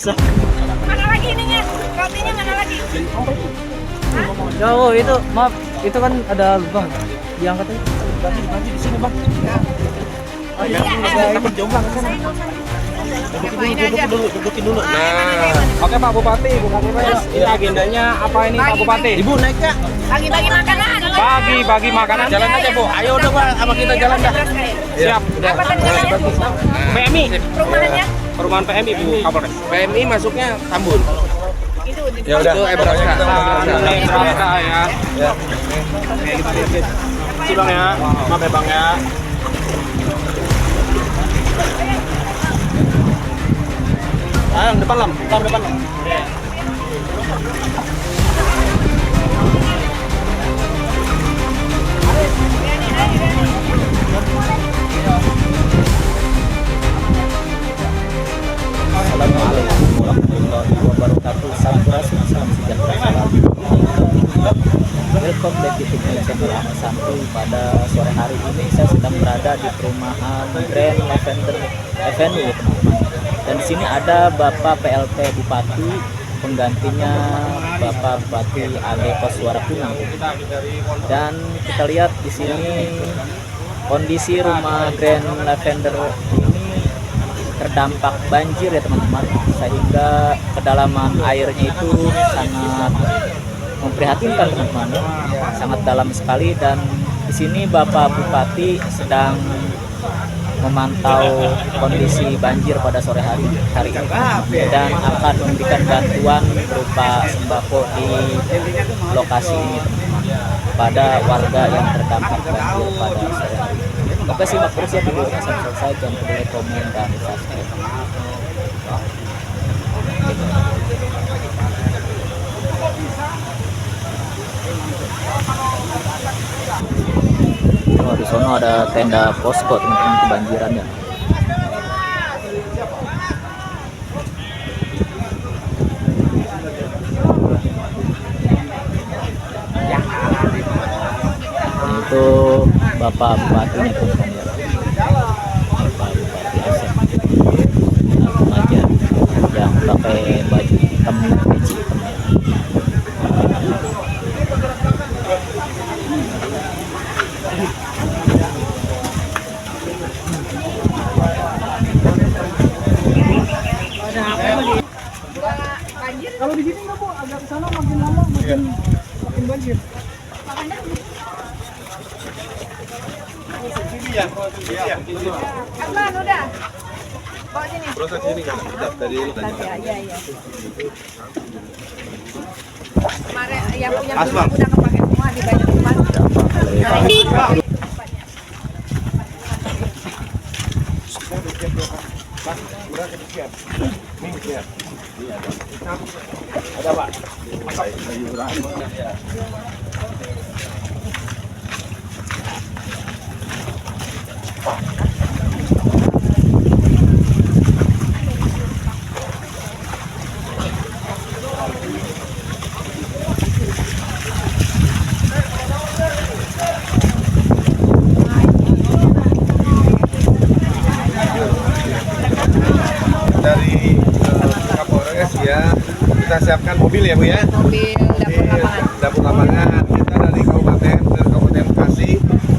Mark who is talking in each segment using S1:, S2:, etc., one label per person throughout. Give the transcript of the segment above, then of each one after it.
S1: Mana lagi ininya? Rotinya mana lagi?
S2: Jauh itu, maaf, itu kan ada lubang. Diangkat aja.
S3: Banci di sini, Bang.
S1: Oh iya,
S3: Takut jomblang ke sana. Dudukin dulu.
S4: Nah, oke Pak Bupati, ini agendanya apa ini Pak Bupati?
S3: Ibu naik ya?
S1: bagi-bagi makanan.
S4: Bagi makanan.
S3: Jalan aja, Bu. Ayo udah, Pak, sama kita jalan dah.
S4: Siap.
S1: Apa tadi namanya?
S4: PMI.
S1: Perumahannya?
S4: Perumahan PMI Bu Kapolres.
S3: PMI masuknya Tambun.
S1: Itu.
S3: Ya udah, berangkat.
S4: Berangkat ya.
S3: Ya.
S4: Sih Bang ya. Maaf ya Bang ya.
S3: Ah, depan lam. Depan lam.
S2: Assalamualaikum warahmatullahi wabarakatuh. Salam sejahtera selalu. Welcome back di channel Ahmad Santuy. Pada sore hari ini saya sedang berada di perumahan Grand Lavender Avenue, teman-teman. Dan di sini ada Bapak PLT Bupati, penggantinya Bapak Bupati Ale Koswara Kunang. Dan kita lihat di sini kondisi rumah Grand Lavender ini terdampak banjir ya teman-teman, sehingga kedalaman airnya itu sangat memprihatinkan teman-teman, sangat dalam sekali. Dan di sini Bapak Bupati sedang memantau kondisi banjir pada sore hari ini dan akan memberikan bantuan berupa sembako di lokasi ini teman-teman pada warga yang terdampak banjir pada sore hari ini. Oke, simak terus ya videonya sampai selesai, jangan lupa like, komen, dan subscribe. Oh, di sana ada tenda posko teman-teman kebanjiran ya. Ini itu Bapak Bupatinya teman-teman ya. Bapak Bupati Asep. Remaja yang pakai baju hitam, peci hitam ya.
S5: Kalau di sini nggak Bu, agak ke sana makin lama makin banjir.
S1: Apaan udah? Bawa sini.
S3: Proses ini kan tadi
S1: Iya. Kemarin yang punya
S3: Asbang.
S1: udah kepake semua di banyak tempat.
S3: ada Pak. Dari Kapolres ya, kita siapkan mobil ya Bu ya.
S1: Mobil
S3: Dapur lapangan. Kita dari Kabupaten Bekasi,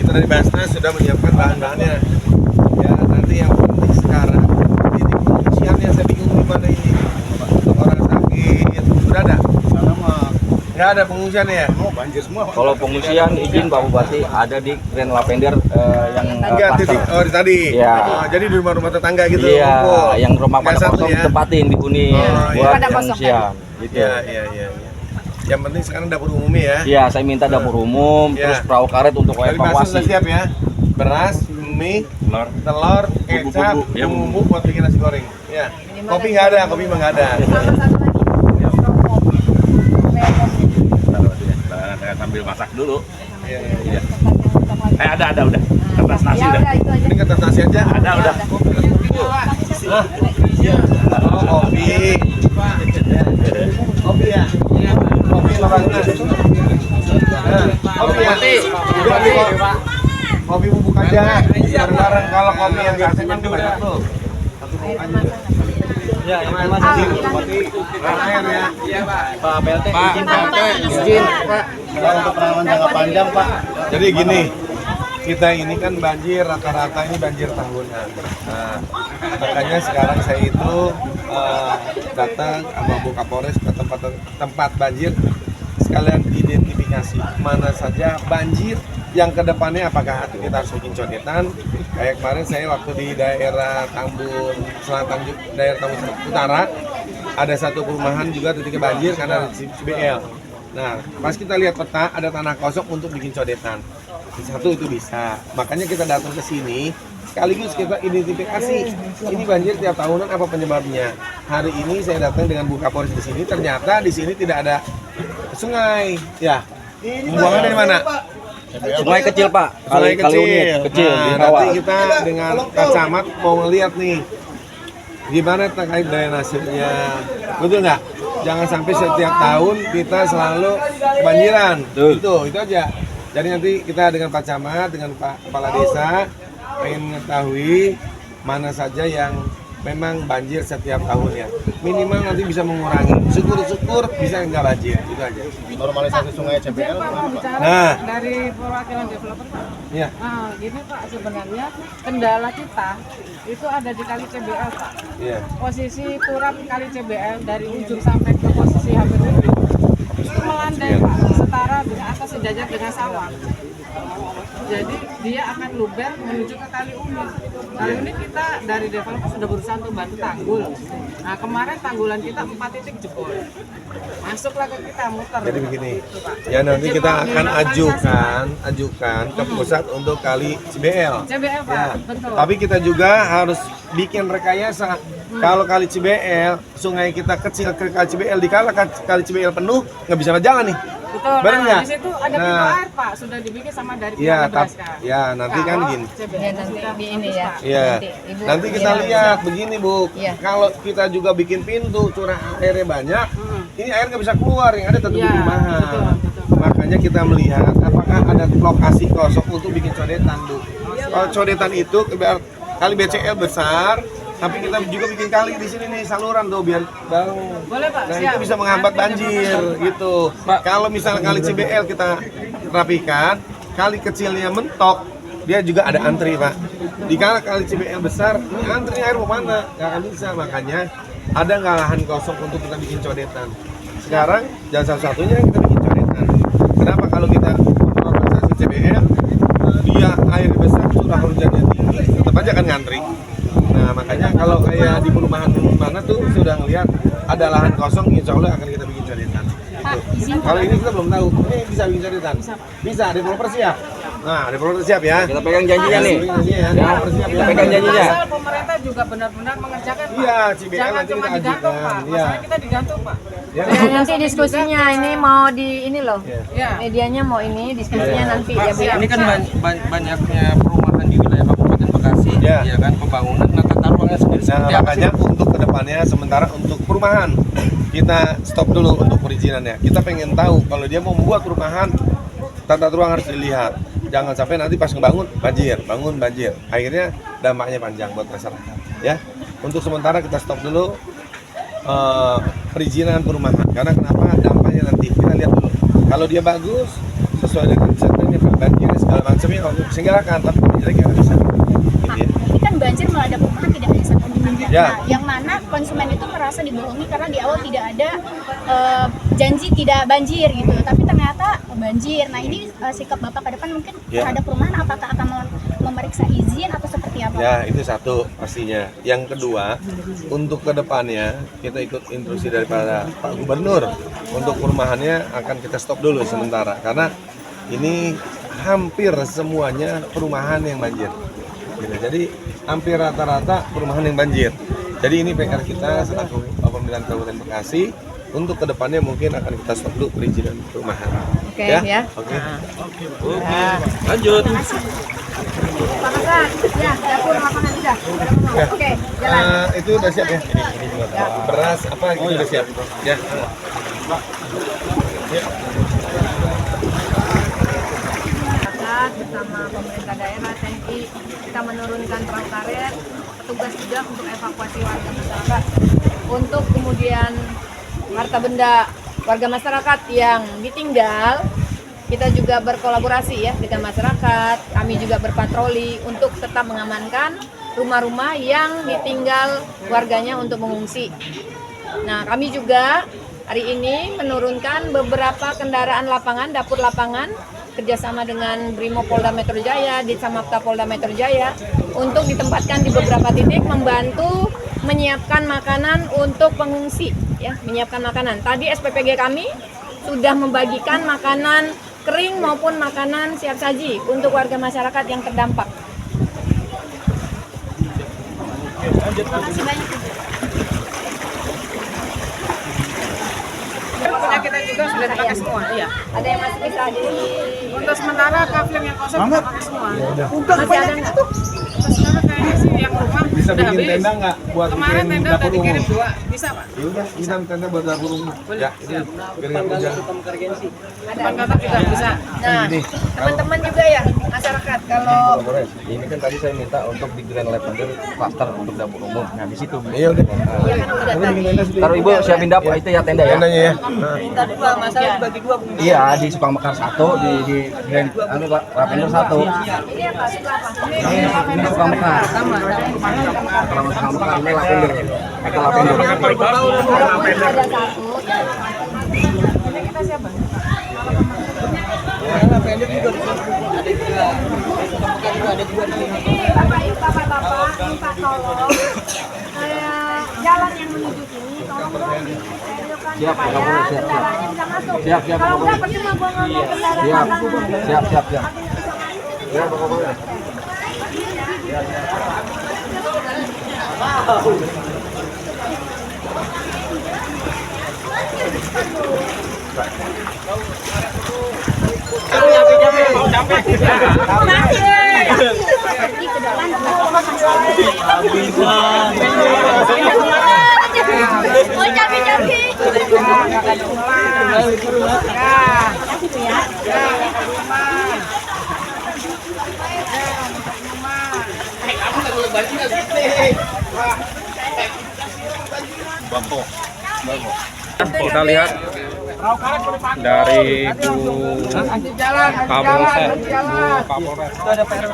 S3: kita dari Basnas sudah menyiapkan bahan-bahannya. Ya, nanti yang penting sekarang ini pengungsiannya saya bingung di mana ini. Orang sakit sudah ada? Sana mah nggak ada pengungsiannya ya? Oh, banjir semua.
S4: Kalau pengungsian izin Pak Bupati ada di Grand Lavender yang
S3: Enggak, titik. Oh, di tadi.
S4: Iya.
S3: Oh, jadi di rumah-rumah tetangga gitu.
S4: Iya,
S3: kumpul.
S4: yang rumah pada
S3: Nggak satu
S4: kosong
S3: ya?
S4: ditempatin dihuni buat
S1: Pada kosong
S4: pengungsian. Gitu.
S3: Iya. Yang penting sekarang dapur umum ya.
S4: Iya, saya minta dapur umum,
S3: Iya.
S4: terus perahu karet untuk
S3: Dari Basnas sudah
S4: evakuasi.
S3: siap ya. Beras, mie, telur, kecap, bumbu buat bikin nasi goreng. Ya. Kopi nggak ada, kopi mah nggak ada.
S1: sama satu lagi.
S4: Sambil masak dulu.
S3: Iya.
S4: Ada udah. Kertas nasi
S1: Ya
S4: udah.
S1: udah itu aja.
S3: Ini kertas nasi aja.
S4: Ada udah.
S3: Oh, kopi. Kopi ya. Kopi lapangan. Kopi ya. Kopi bubuk aja. Bareng-bareng kalau kopi yang nggak semen banyak tuh. Satu bubuk aja. Ya, Mas izin Bupati. Air ya. Iya, Pak.
S2: Pak PLT izin Pak.
S3: Izin, Pak. Untuk penanganan jangka panjang, Pak. Jadi gini, kita ini kan banjir rata-rata ini banjir tahunan. Nah, makanya sekarang saya itu datang sama Bu Kapolres ke tempat banjir sekalian identifikasi mana saja banjir yang kedepannya apakah kita harus bikin codetan. Kayak kemarin saya waktu di daerah Tambun Selatan, daerah Tambun Utara ada satu perumahan juga ketika banjir karena ada CBL. Nah, pas kita lihat peta ada tanah kosong untuk bikin codetan. Satu itu bisa. Makanya kita datang ke sini sekaligus kita identifikasi ini banjir tiap tahunan apa penyebabnya. Hari ini saya datang dengan Bu Kapolres di sini, ternyata di sini tidak ada sungai. Ya. Pembuangan dari mana?
S4: Sungai kecil Pak,
S3: Sungai kecil.
S4: kecil di
S3: Nah,
S4: bawah.
S3: nanti kita dengan Kak Camat mau ngeliat nih gimana terkait drainasenya, betul nggak? Jangan sampai setiap tahun kita selalu kebanjiran. Itu aja. Jadi nanti kita dengan Pak Camat, dengan Pak Kepala Desa pengen mengetahui mana saja yang memang banjir setiap tahunnya. Minimal nanti bisa mengurangi. Syukur-syukur bisa nggak banjir. Itu aja.
S5: Normalisasi sungai CBL.
S3: Nah.
S1: Dari perwakilan developer Pak.
S3: Iya.
S1: Nah, gini Pak, sebenarnya kendala kita itu ada di kali CBL Pak.
S3: Iya.
S1: Posisi turap kali CBL dari ujung sampai ke posisi hampir ujung itu melandai Pak, setara dengan atas sejajar dengan sawah. Jadi dia akan luber menuju ke kali Unit. Kali Unit kita dari developer sudah berusaha untuk bantu tanggul. Nah kemarin tanggulan kita 4 titik jebol. Masuklah ke kita muter.
S3: Jadi begini,
S1: Gitu, Pak.
S3: ya nanti
S1: Jebol
S3: kita akan
S1: relaksasi.
S3: ajukan ke pusat untuk kali CBL.
S1: CBL Pak,
S3: Ya.
S1: betul.
S3: Tapi kita juga harus bikin rekayasa. Kalau kali CBL, sungai kita kecil ke kali CBL, dikala kali CBL penuh, nggak bisa berjalan nih.
S1: Betul.
S3: Bener
S1: Nah,
S3: nggak?
S1: di situ ada pintu
S3: Nah.
S1: air Pak, sudah dibikin sama dari
S3: Iya,
S1: pihak Nebraska.
S3: ya nanti kan
S1: Kalau
S3: gini.
S1: CBL
S6: Ya, nanti di ini ya.
S3: Iya.
S6: Ibu
S3: Nanti kita lihat begini Bu.
S6: Iya.
S3: Kalau kita juga bikin pintu curah airnya banyak, ini air nggak bisa keluar, yang ada tetap di
S1: Iya,
S3: perumahan.
S1: betul, betul.
S3: Makanya kita melihat apakah ada lokasi kosong untuk bikin codetan Bu. Kalau codetan itu kali BCL besar, tapi kita juga bikin kali di sini nih saluran tuh biar bang.
S1: Boleh Pak,
S3: Nah
S1: siap.
S3: itu bisa menghambat
S1: Nanti
S3: banjir gitu. Kalau misalnya kali CBL kita rapikan, kali kecilnya mentok, dia juga ada antri Pak. Di kali CBL besar, ini antri air mau mana? Gak akan bisa. Makanya ada nggak lahan kosong untuk kita bikin codetan. Sekarang jangan satu-satunya kita bikin codetan. Kenapa kalau kita normalisasi CBL, dia air besar curah hujannya tinggi, tetap aja kan ngantri. Nah makanya kalau kayak di perumahan mana tuh sudah ngelihat ada lahan kosong, insya Allah akan kita bikin codetan. Gitu. Kalau ini kita belum tahu, ini bisa bikin codetan. Bisa, developer siap. Nah, developer siap ya.
S4: Kita pegang janjinya nih.
S3: Ya, developer siap
S4: Kita
S3: ya.
S4: pegang janjinya.
S1: Asal pemerintah juga benar-benar mengerjakan Pak.
S3: Iya, CBL
S1: Jangan
S3: nanti
S1: cuma
S3: kita
S1: digantung
S3: ajukan.
S1: Pak.
S3: Iya.
S1: Masalahnya kita digantung Pak.
S3: Ya.
S6: Ya, nanti diskusinya ini mau di ini loh.
S3: Iya.
S1: Ya.
S6: Medianya mau ini diskusinya nanti
S4: Pak,
S6: ya Bu.
S4: ini kan banyaknya perumahan di wilayah Kabupaten Bekasi,
S3: Ya.
S4: ya kan pembangunan. Nah, tata ruangnya sendiri
S3: Nah,
S4: seperti apa sih?
S3: makanya untuk kedepannya sementara untuk perumahan kita stop dulu untuk perizinannya. Kita pengen tahu kalau dia mau membuat perumahan, tata ruang harus dilihat. Jangan sampai nanti pas ngebangun banjir, bangun banjir. Akhirnya dampaknya panjang buat masyarakat. Ya, untuk sementara kita stop dulu perizinan perumahan. Karena kenapa? Dampaknya nanti kita lihat dulu. Kalau dia bagus, sesuai dengan misalnya banjir segala macamnya, oke, silakan. Tapi kalau jelek ya nggak bisa. Gitu ya.
S7: Ini kan banjir melanda perumahan tidak hanya satu perumahan.
S3: Ya.
S7: Nah, yang mana konsumen itu merasa dibohongi karena di awal tidak ada janji tidak banjir gitu, tapi ternyata banjir. Nah ini sikap Bapak ke depan mungkin
S3: Ya.
S7: terhadap perumahan apakah akan memeriksa izin atau seperti apa?
S3: Ya, itu satu pastinya. Yang kedua, untuk kedepannya kita ikut instruksi daripada Pak Gubernur untuk perumahannya akan kita stop dulu sementara karena ini hampir semuanya perumahan yang banjir. Gitu. Jadi hampir rata-rata perumahan yang banjir. Jadi ini PR kita selaku pemerintahan Kabupaten Bekasi untuk kedepannya mungkin akan kita stop dulu perizinan perumahan.
S6: Oke ya.
S3: Oke.
S4: Lanjut.
S6: Pak Hasan, ya dapur lapangan sudah.
S3: Ya.
S6: Oke, jalan.
S3: Itu udah siap ya? Beras apa itu udah siap? Ya.
S6: Masyarakat bersama pemerintah daerah, TNI, kita menurunkan perahu karet, petugas juga untuk evakuasi warga masyarakat untuk kemudian harta benda warga masyarakat yang ditinggal, kita juga berkolaborasi ya dengan masyarakat. Kami juga berpatroli untuk tetap mengamankan rumah-rumah yang ditinggal warganya untuk mengungsi. Nah, kami juga hari ini menurunkan beberapa kendaraan lapangan, dapur lapangan, kerjasama dengan Brimo Polda Metro Jaya, Ditsamapta Polda Metro Jaya, untuk ditempatkan di beberapa titik membantu menyiapkan makanan untuk pengungsi, ya, menyiapkan makanan. Tadi SPPG kami sudah membagikan makanan kering maupun makanan siap saji untuk warga masyarakat yang terdampak. Terima kasih banyak.
S1: Punya kita juga sudah dipakai semua. Iya.
S6: Ada yang masih bisa di
S1: Untuk sementara kafling yang kosong kita pakai semua.
S6: masih ada nggak?
S1: Sekarang kayaknya sih yang rumah
S3: Bisa
S1: udah
S3: bikin
S1: habis.
S3: tenda nggak buat
S1: Kemarin
S3: bikin
S1: tenda udah
S3: dapur
S1: dikirim
S3: umum?
S1: 2, bisa Pak?
S3: Ya udah, bisa tenda buat dapur umum. Ya, itu biar nggak hujan.
S1: Depan kota juga bisa.
S6: Nah, teman-teman juga ya masyarakat kalau
S8: Ini kan tadi saya minta untuk di Grand Lavender cluster untuk dapur umum. Nah di situ.
S3: Iya udah.
S6: ya kan udah tadi
S8: Taruh ibu siapin dapur itu ya tenda ya.
S3: Tendanya ya. Nah,
S6: minta dua, masalah dibagi dua.
S8: Iya di Supang Mekar 1 di Grand Lavender 1.
S6: Ini apa? Suka apa?
S8: Ini Supang Mekar. Kalau Supang Mekar ini lavender. Itu lavender.
S6: Ada satu.
S1: Ini kita siapa?
S7: Bapak-bapak minta tolong jalan yang menuju sini tolong dong disterilkan supaya kendaraannya bisa masuk.
S8: Siap, siap,
S7: Kalau enggak
S8: Bapak.
S7: percuma bawa kendaraan
S8: Siap.
S7: lapangan.
S8: Siap, siap, siap.
S3: ya pokoknya.
S7: Oh, capi-capi.
S4: Kita lihat dari Bu Kapolsek, Bu Kapolres. Itu ada PR.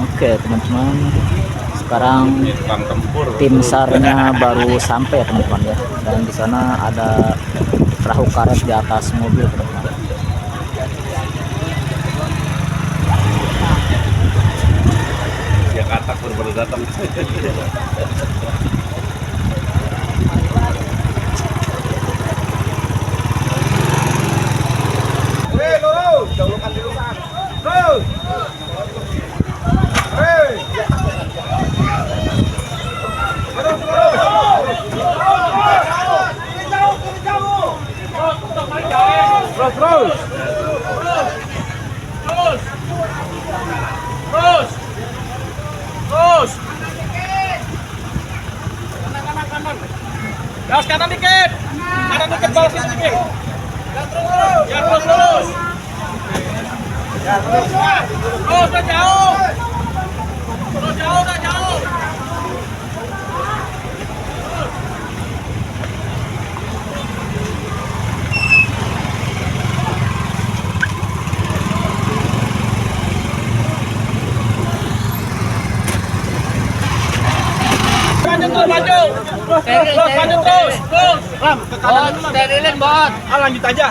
S2: Oke teman-teman, sekarang tim SAR-nya baru sampai ya teman-teman ya, dan di sana ada perahu karet di atas mobil teman-teman.
S3: Jakarta baru datang. Hei, lurus, jauhkan jurusan. Terus. Hei. Terus.
S4: Gas kanan dikit. Kanan dikit, balas dikit. Ya terus. Terus udah jauh. Udah jauh. Maju. Terus. Ram, ke kanan dulu.
S6: Sterilin bot.
S4: Lanjut aja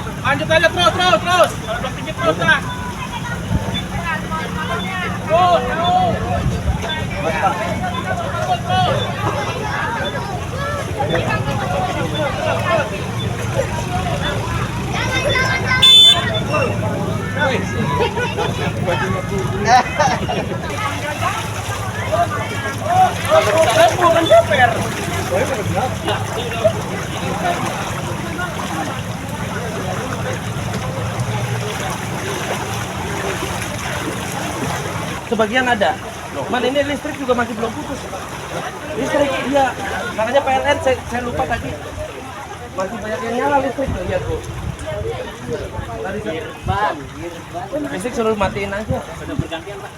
S4: terus. Tinggi terus lah. Terus. Sebagian ada. Man ini listrik juga masih belum putus. Listrik iya, makanya PLN saya lupa tadi. Masih banyak yang nyala listrik tuh, lihat Bu. Tadi listrik suruh matiin aja. Sudah bergantian Pak.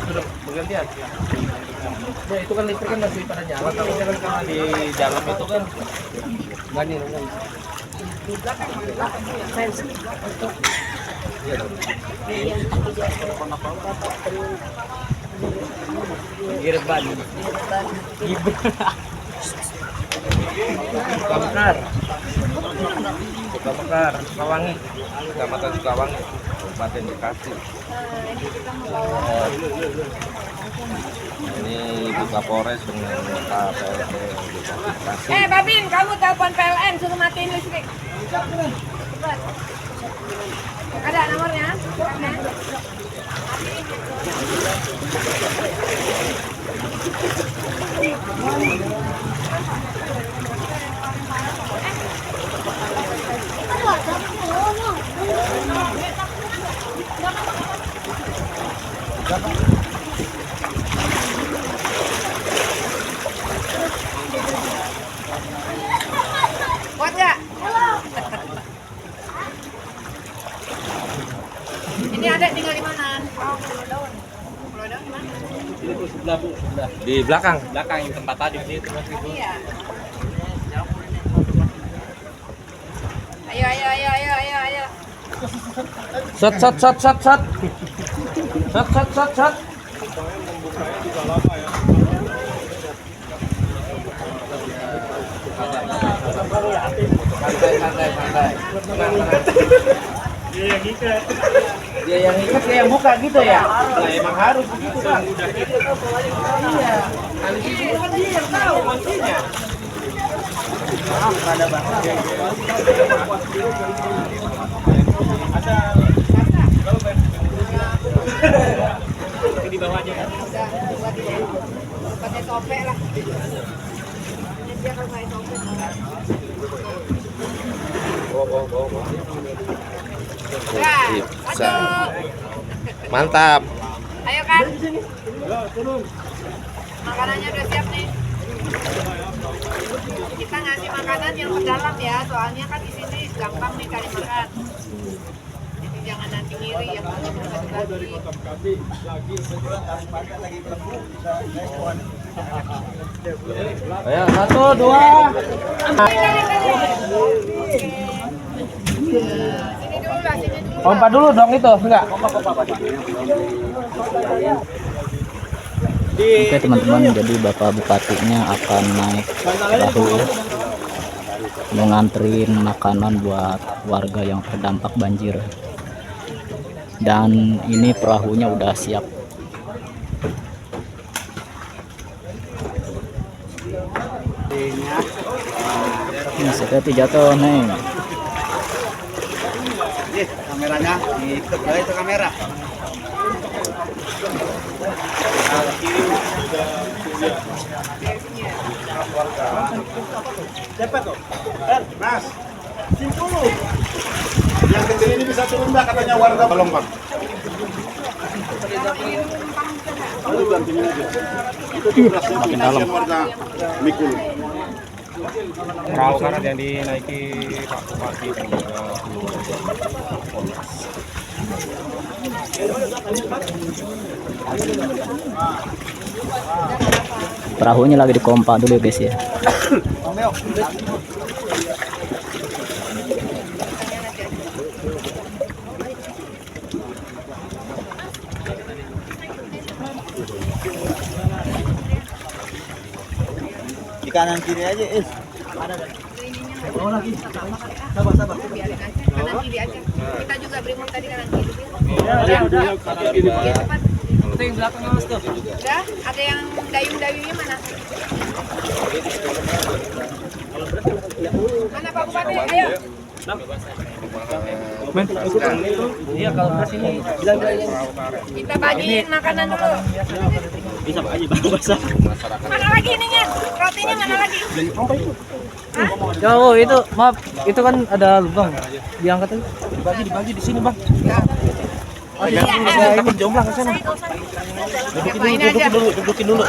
S4: Sudah bergantian. Ya itu kan listrik kan masih pada nyala, tapi kan karena di dalam itu kan nggak nih. Girban. Sukabekar. Sukawangi. Kecamatan Sukawangi, Kabupaten Bekasi. Ini Ibu Kapolres dengan KPLT Bekasi.
S6: Babin, kamu telepon PLN suruh matiin listrik. Ada nomornya? Kuat ya? Ini ada tinggal di mana? Oh, Pulau Daun. Pulau Daun di mana?
S4: Itu sebelah Bu, sebelah. Di belakang yang tempat tadi itu Mas itu.
S6: Iya. Ayo.
S4: Sat. Santai. Dia yang ikat, dia yang buka gitu ya. Nah, emang harus begitu kan. Iya. Nah, di sini kan dia yang tahu kuncinya. Ada bahasa. Ada. Di bawah aja kan.
S6: Pakai topek lah. Dia kalau pakai topek.
S3: Bisa. Mantap.
S6: Ayo kan. Makanannya udah siap nih. Kita ngasih makanan yang mendalam ya, soalnya kan di sini gampang nih cari makan. Jadi jangan nanti ngiri yang punya berbagi.
S4: Ayo, 1, 2. Pompa dulu dong itu, enggak?
S2: Oke teman-teman, jadi Bapak Bupatinya akan naik perahu mau nganterin makanan buat warga yang terdampak banjir. Dan ini perahunya udah siap. Ini seperti jatuh nih.
S8: Kameranya ikut itu kamera.
S3: Siapa tuh? Mas. Simpulu. Yang kecil ini bisa turun nggak katanya warga belum Bang? Itu
S2: Makin dalam.
S3: warga Mikul.
S4: Perahu karet yang dinaiki Pak Bupati dan juga
S2: Perahunya lagi dikompak dulu guys ya.
S8: Di kanan kiri aja,
S6: Sabar. Biarin aja, kanan kiri aja. Kita juga beri tadi kanan kiri.
S4: udah.
S6: Ya, cepat.
S4: Itu yang belakangnya Mas tuh.
S6: Udah, ada yang dayung-dayungnya mana? Mana Pak Bupati? Ayo.
S4: Iya kalau beras ini
S6: Kita bagiin makanan dulu.
S4: bisa aja Bang basah.
S6: Mana lagi ininya? Rotinya mana lagi?
S5: Jauh itu, maaf, itu kan ada lubang. Diangkat aja.
S4: Dibagi di sini, Bang.
S5: Takut jomblang ke sana.
S4: Dudukin dulu.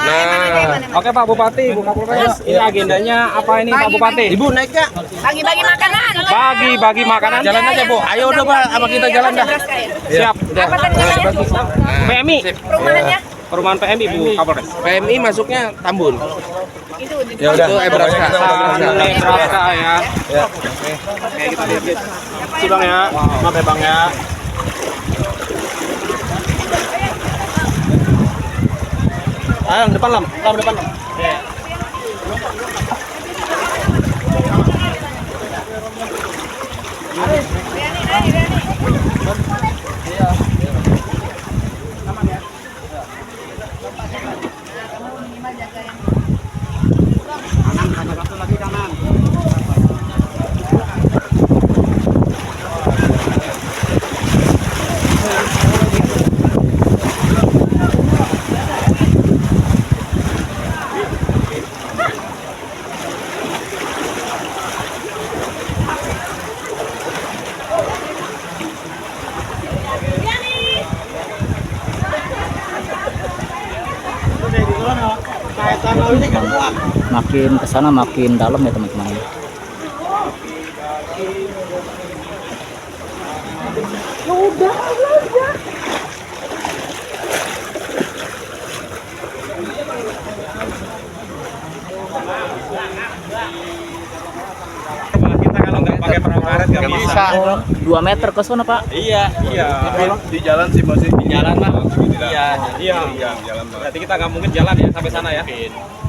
S5: Oke Pak Bupati, Bu Kapolres, ini agendanya apa ini Pak Bupati?
S4: Ibu naiknya.
S6: Bagi-bagi makanan.
S5: Bagi makanan.
S4: Jalan aja, Bu. Ayo udah, Pak, sama kita jalan dah.
S5: Siap.
S6: Apa tadi namanya?
S5: PMI.
S6: Perumahannya?
S5: Perumahan PMI Bu Kapolres.
S4: PMI masuknya Tambun.
S6: Itu di
S3: Ya udah,
S4: Itu Nebraska.
S5: Nebraska ya. Oke, kita lihat. Si Bang ya. Maaf ya Bang ya.
S4: Ah, depan Lam. Lam depan Lam.
S2: Makin kesana makin dalam ya teman-teman.
S5: Kita kalau nggak pakai perahu karet nggak bisa.
S2: 2 meter ke sana Pak.
S5: Iya.
S3: di jalan sih masih
S5: Di jalan Pak.
S3: Iya.
S5: Iya.
S3: Jalan
S5: Berarti kita nggak mungkin jalan ya sampai sana ya.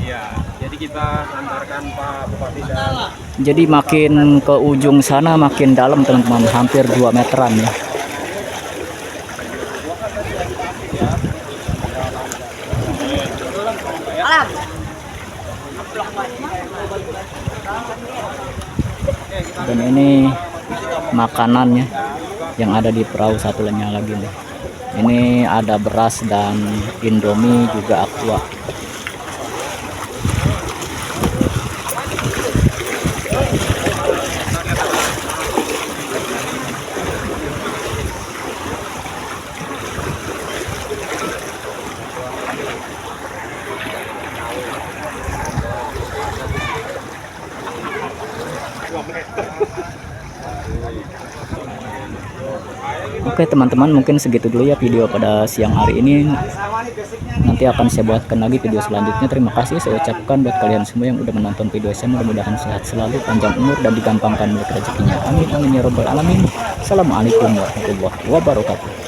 S5: Iya. Jadi kita antarkan Pak Bupati dan
S2: Jadi makin ke ujung sana makin dalam teman-teman, hampir 2 meteran ya.
S6: Alam.
S2: Dan ini makanannya yang ada di perahu satu lainnya lagi nih. Ini ada beras dan Indomie juga Aqua. Oke teman-teman, mungkin segitu dulu ya video pada siang hari ini. Nanti akan saya buatkan lagi video selanjutnya. Terima kasih saya ucapkan buat kalian semua yang udah menonton video saya. Mudah-mudahan sehat selalu, panjang umur, dan digampangkan rezeki rezekinya. Amin amin ya robbal alamin. Assalamualaikum warahmatullahi wabarakatuh.